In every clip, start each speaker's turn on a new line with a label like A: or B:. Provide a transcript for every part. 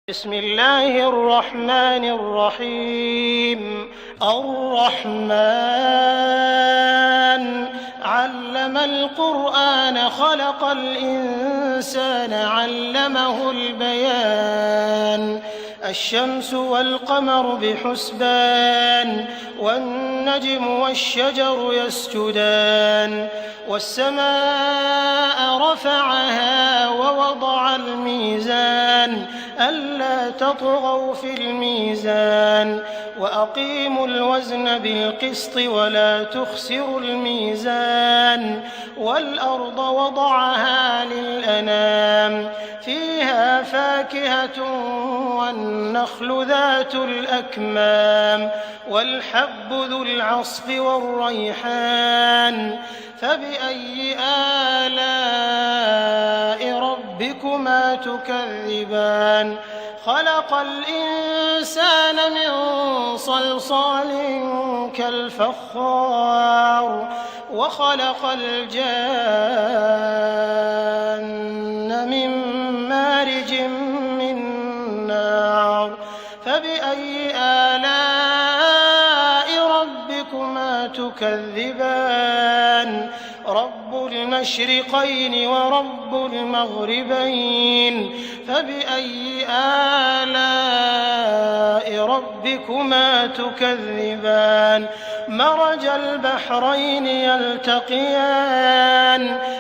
A: بسم الله الرحمن الرحيم. الرحمن علم القرآن خلق الإنسان علمه البيان. الشمس والقمر بحسبان والنجم والشجر يسجدان والسماء رفعها ووضع الميزان ألا تطغوا في الميزان وأقيموا الوزن بالقسط ولا تخسروا الميزان والأرض وضعها للأنام فيها فاكهة والنخل ذات الأكمام والحب ذو العصف والريحان فبأي آلاء ربكما تكذبان. خلق الإنسان من صلصال كالفخار وخلق الجان من مارج من نار فبأي آلاء ربكما تكذبان. رب المشرقين ورب المغربين فبأي آلاء ربكما تكذبان. مرج البحرين يلتقيان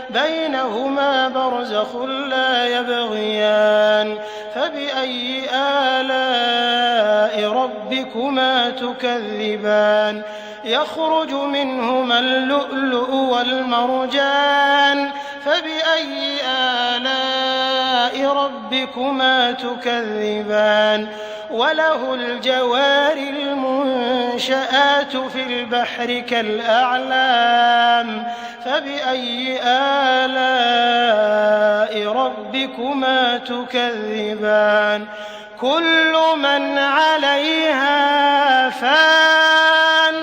A: بينهما برزخ لا يبغيان فبأي آلاء ربكما تكذبان. يخرج منهما اللؤلؤ والمرجان فبأي آلاء ربكما تكذبان. وله الجوار المنشآت في البحر كالأعلام فبأي آلاء ربكما تكذبان. كل من عليها فان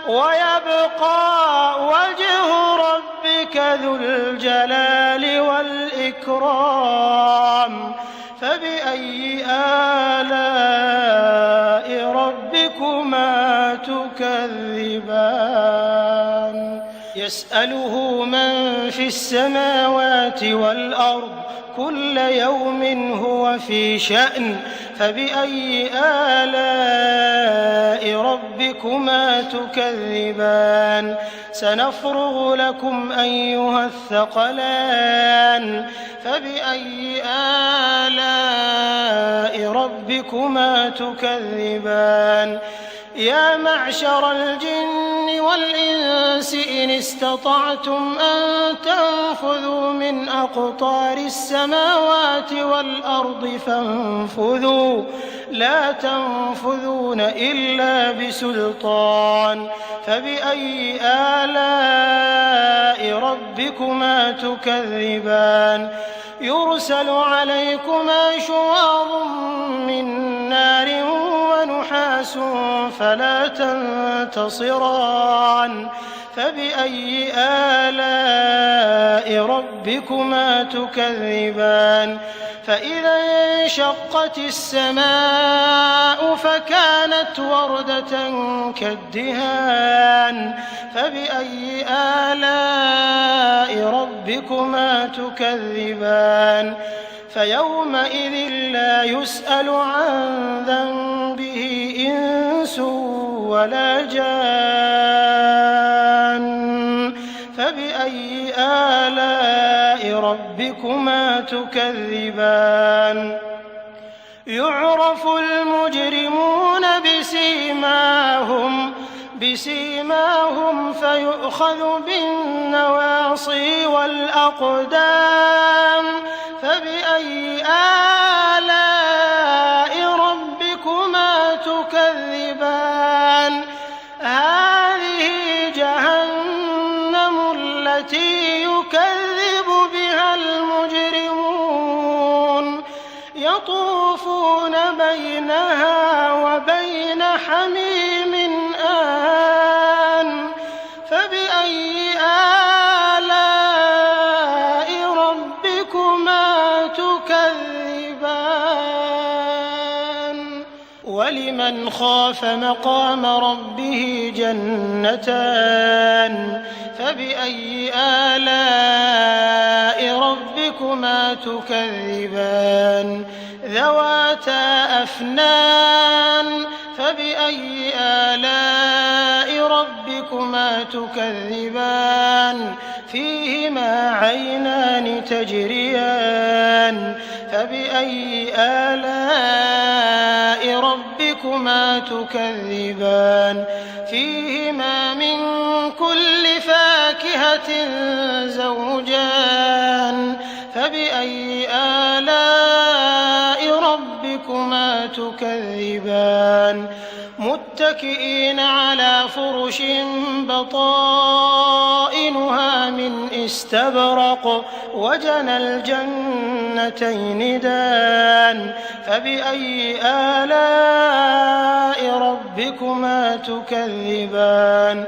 A: ويبقى وجه ربك ذو الجلال والإكرام فبأي آلاء ربكما تكذبان. يسأله من في السماوات والأرض كل يوم هو في شأن فبأي آلاء ربكما تكذبان. سنفرغ لكم أيها الثقلان فبأي آلاء ربكما تكذبان. يا معشر الجن والإنس إن استطعتم أن تنفذوا من أقطار السماوات والأرض فانفذوا لا تنفذون إلا بسلطان فبأي آلاء ربكما تكذبان. يرسل عليكما شواظ من نار ونحاس فلا تنتصران فبأي آلاء ربكما تكذبان. فإذا انشقت السماء فكانت وردة كالدهان فبأي آلاء ربكما تكذبان. فيومئذ لا يسأل عن ذنبه إنس ولا جان فبأي آلاء ربكما تكذبان. يعرف المجرمون بسيماهم فيؤخذ بالنواصي والأقدام فبأي آلاء ربكما تكذبان. هذه جهنم التي يكذب بها المجرمون يطوفون بينها وبين حميم آن فبأي آلاء ربكما تكذبان. ولمن خاف مقام ربه جنتان فبأي آلاء ربكما تكذبان ذواتا أفنان فبأي آلاء ربكما تكذبان فيهما عينان تجريان فبأي آلاء ربكما تكذبان فيهما من كل فاكهة زوجان فبأي آلاء ربكما تكذبان متكئين على فرش بطائنها من استبرق وجنى الجنتين دان فبأي آلاء ربكما تكذبان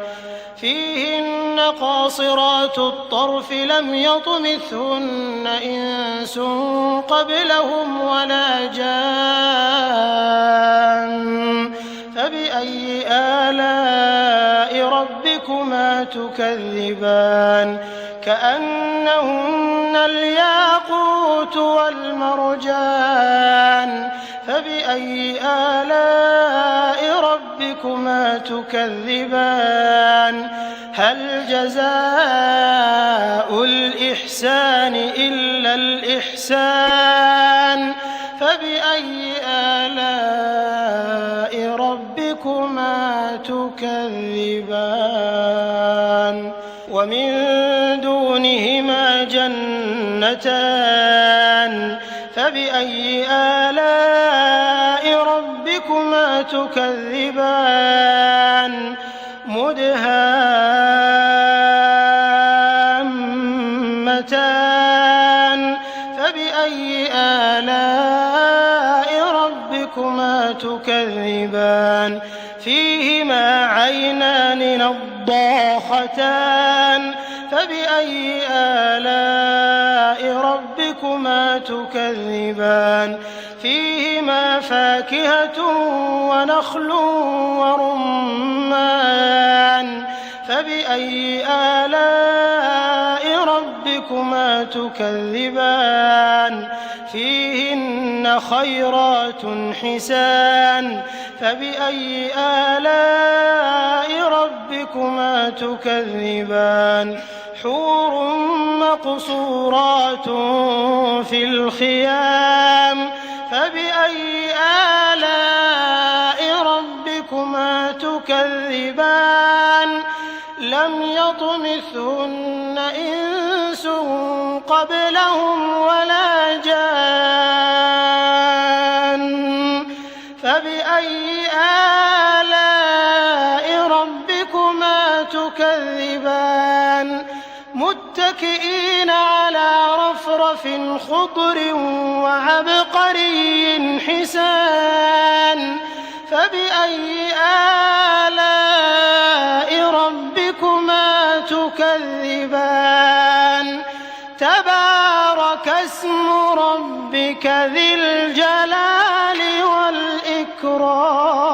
A: فيهن قاصرات الطرف لم يطمثهن إنس قبلهم ولا جان فبأي آلاء ربكما تكذبان كأنهن الياقوت والمرجان فبأي آلاء ربكما تكذبان هل جزاء الإحسان إلا الإحسان فبأي آلاء ربكما تكذبان ومن دونهما جنتان فبأي آلاء ربكما تكذبان مدهامتان فبأي آلاء ربكما تكذبان فيهما عينان نضاختان فبأي آلاء ربكما تكذبان فيهما فاكهة ونخل ورمان فبأي آلاء ربكما تكذبان فيهن خيرات حسان فبأي آلاء ربكما تكذبان حور مقصورات في الخيام فبأي آلاء ربكما تكذبان لم يطمثهن إنس قبلهم ولا جان فبأي آلاء ربكما تكذبان متكئين على رفرف خضر وعبقري حسان فبأي آلاء ربكما تكذبان تبارك اسم ربك ذي الجلال والإكرام